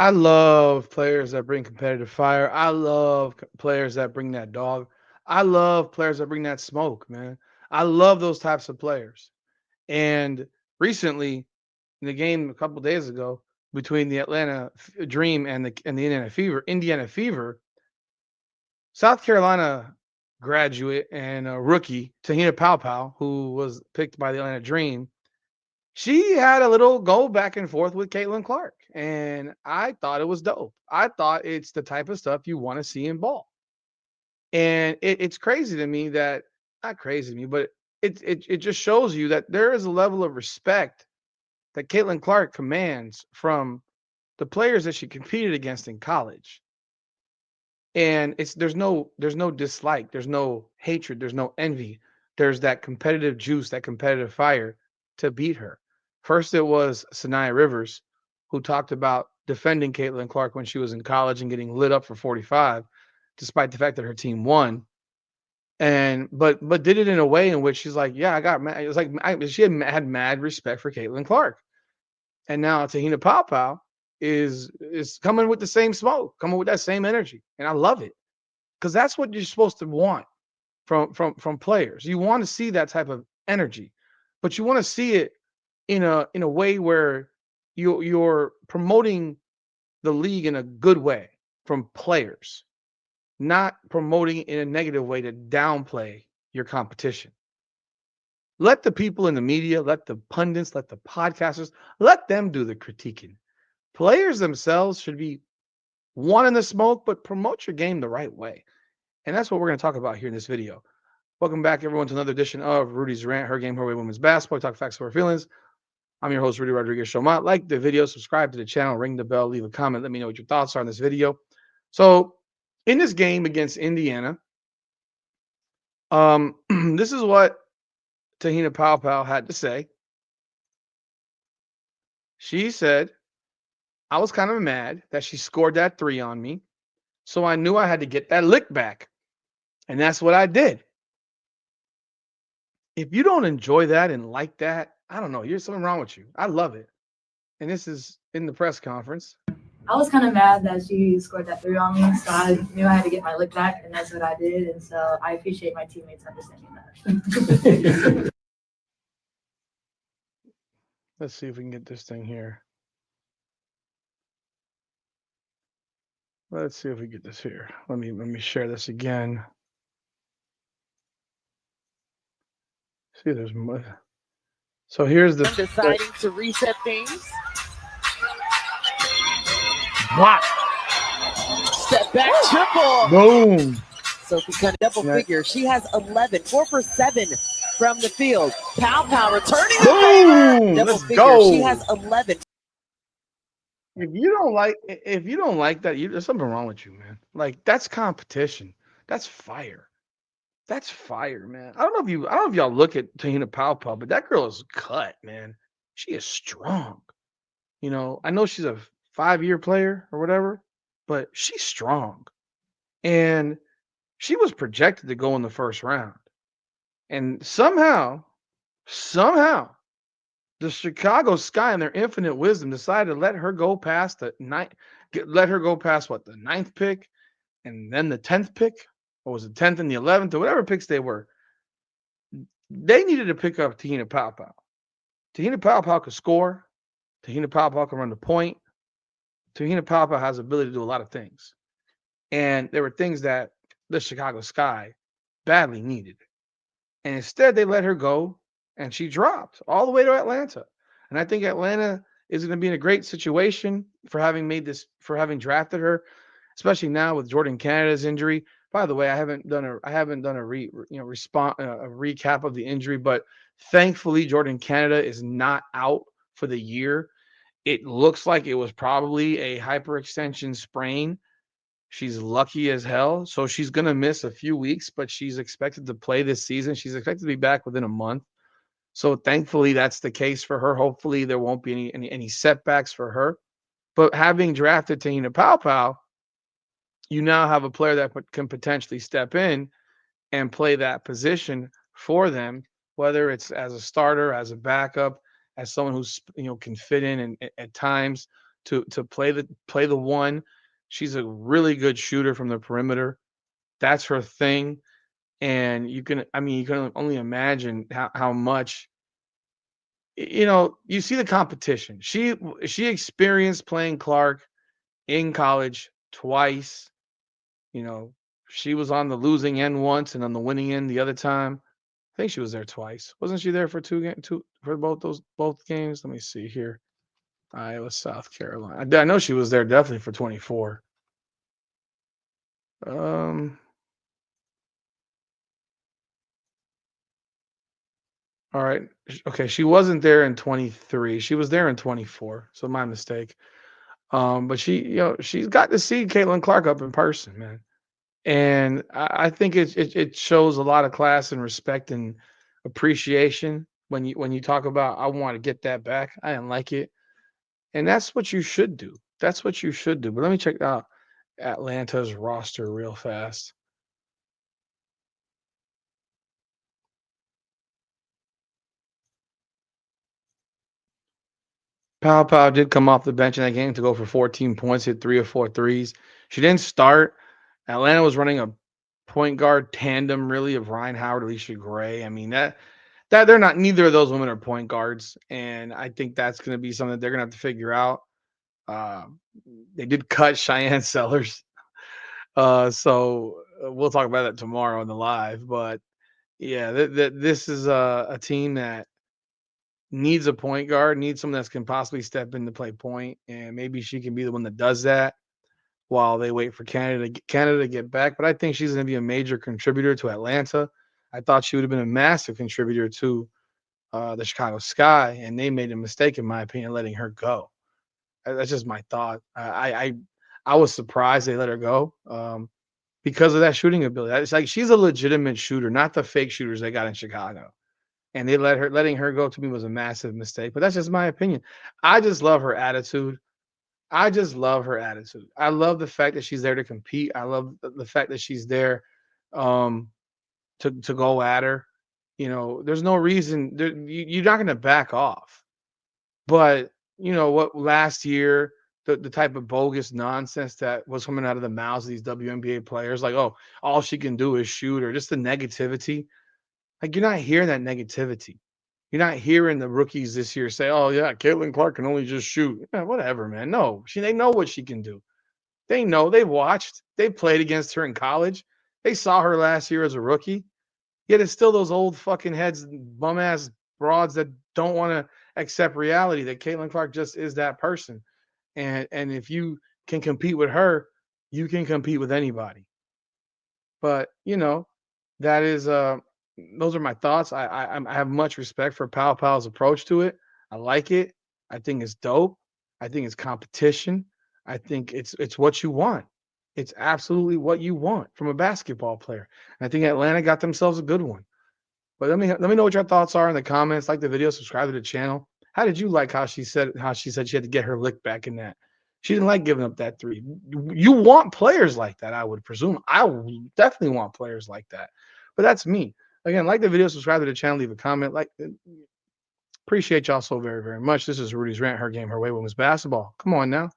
I love players that bring competitive fire. I love players that bring that dog. I love players that bring that smoke, man. I love those types of players. And recently, in the game a couple days ago between the Atlanta Dream and the Indiana Fever, South Carolina graduate and a rookie, Te-Hina Paopao, who was picked by the Atlanta Dream, she had a little go back and forth with Caitlin Clark, and I thought it was dope. I thought it's the type of stuff you want to see in ball, and it's crazy to me that not crazy to me, but it just shows you that there is a level of respect that Caitlin Clark commands from the players that she competed against in college. And there's no dislike, there's no hatred, there's no envy. There's that competitive juice, that competitive fire to beat her. First, it was Sanaya Rivers, who talked about defending Caitlin Clark when she was in college and getting lit up for 45, despite the fact that her team won. And but did it in a way in which she's like, yeah, I got mad. It was like she had mad respect for Caitlin Clark. And now Te-Hina Paopao is coming with the same smoke, coming with that same energy, and I love it because that's what you're supposed to want from players. You want to see that type of energy, but you want to see it in a way where you're promoting the league in a good way from players, not promoting it in a negative way to downplay your competition. Let the people in the media, let the pundits, let the podcasters, let them do the critiquing. Players themselves should be wanting the smoke, but promote your game the right way. And that's what we're going to talk about here in this video. Welcome back, everyone, to another edition of Rudy's Rant, Her Game, Her Way Women's Basketball. Talk facts, her feelings. I'm your host, Rudy Rodriguez Showmont. Like the video, subscribe to the channel, ring the bell, leave a comment. Let me know what your thoughts are on this video. So, in this game against Indiana, this is what Te-Hina Paopao had to say. She said, I was kind of mad that she scored that three on me. So I knew I had to get that lick back. And that's what I did. If you don't enjoy that and like that, I don't know. There's something wrong with you. I love it. And this is in the press conference. I was kind of mad that she scored that three on me, so I knew I had to get my lick back, and that's what I did. And so I appreciate my teammates understanding that. Let's see if we can get this thing here. Let's see if we get this here. Let me share this again. See, there's more. So here's the deciding to reset things. Wow. Step back triple. Boom. So become double figure. She has 11, 4 for 7 from the field. Paopao returning the favor. Double Let's figure. go. She has 11. If you don't like that, there's something wrong with you, man. Like that's competition. That's fire. That's fire, man. I don't know if y'all look at Te-Hina Paopao, but that girl is cut, man. She is strong. I know she's a 5-year player or whatever, but she's strong. And she was projected to go in the first round. And somehow, the Chicago Sky in their infinite wisdom decided to let her go past the ninth pick and then the 10th pick, or was it 10th and the 11th, or whatever picks they were. They needed to pick up Te-Hina Paopao. Te-Hina Paopao could score. Te-Hina Paopao can run the point. Te-Hina Paopao has the ability to do a lot of things. And there were things that the Chicago Sky badly needed. And instead, they let her go, and she dropped all the way to Atlanta. And I think Atlanta is going to be in a great situation for having drafted her, especially now with Jordan Canada's injury. By the way, I haven't done a recap of the injury, but thankfully Jordan Canada is not out for the year. It looks like it was probably a hyperextension sprain. She's lucky as hell. So she's going to miss a few weeks, but she's expected to play this season. She's expected to be back within a month. So thankfully that's the case for her. Hopefully there won't be any setbacks for her. But having drafted Te-Hina Paopao, you now have a player that can potentially step in and play that position for them, whether it's as a starter, as a backup, as someone who's can fit in and at times. to play the one. She's a really good shooter from the perimeter. That's her thing. And you can only imagine how much you see the competition. She experienced playing Clark in college twice. You know, she was on the losing end once and on the winning end the other time. I think she was there twice. Wasn't she there for two for both games? Let me see here. Iowa, South Carolina. I know she was there definitely for 24. Um, all right. Okay, she wasn't there in 23. She was there in 24. So my mistake. But she's got to see Caitlin Clark up in person, man. And I think it shows a lot of class and respect and appreciation when you talk about I want to get that back. I didn't like it. And that's what you should do. That's what you should do. But let me check out Atlanta's roster real fast. Paopao did come off the bench in that game to go for 14 points, hit 3 or 4 threes. She didn't start. Atlanta was running a point guard tandem, really, of Ryan Howard, Alicia Gray. I mean that they're not neither of those women are point guards, and I think that's going to be something that they're going to have to figure out. Uh, they did cut Cheyenne Sellers, so we'll talk about that tomorrow in the live. But yeah, this is a team that needs a point guard, needs someone that can possibly step in to play point, and maybe she can be the one that does that while they wait for Canada to get back. But I think she's going to be a major contributor to Atlanta. I thought she would have been a massive contributor to the Chicago Sky, and they made a mistake, in my opinion, letting her go. That's just my thought. I was surprised they let her go because of that shooting ability. It's like she's a legitimate shooter, not the fake shooters they got in Chicago. And letting her go to me was a massive mistake. But that's just my opinion. I just love her attitude. I just love her attitude. I love the fact that she's there to compete. I love the fact that she's there um, to go at her. There's no reason you're not going to back off. But you know what? Last year, the type of bogus nonsense that was coming out of the mouths of these WNBA players, like, oh, all she can do is shoot, or just the negativity. Like, you're not hearing that negativity. You're not hearing the rookies this year say, "Oh yeah, Caitlin Clark can only just shoot." Yeah, whatever, man. No, they know what she can do. They know. They watched. They played against her in college. They saw her last year as a rookie. Yet it's still those old fucking heads, bum ass broads that don't want to accept reality that Caitlin Clark just is that person. And if you can compete with her, you can compete with anybody. But that is those are my thoughts. I have much respect for Pao's approach to it. I like it. I think it's dope. I think it's competition. I think it's what you want. It's absolutely what you want from a basketball player. And I think Atlanta got themselves a good one. But let me know what your thoughts are in the comments. Like the video, subscribe to the channel. How did you like how she said she had to get her lick back in that? She didn't like giving up that three. You want players like that, I would presume. I would definitely want players like that. But that's me. Again, like the video, subscribe to the channel, leave a comment. Appreciate y'all so very, very much. This is Rudy's Rant, Her Game, Her Way Women's Basketball. Come on now.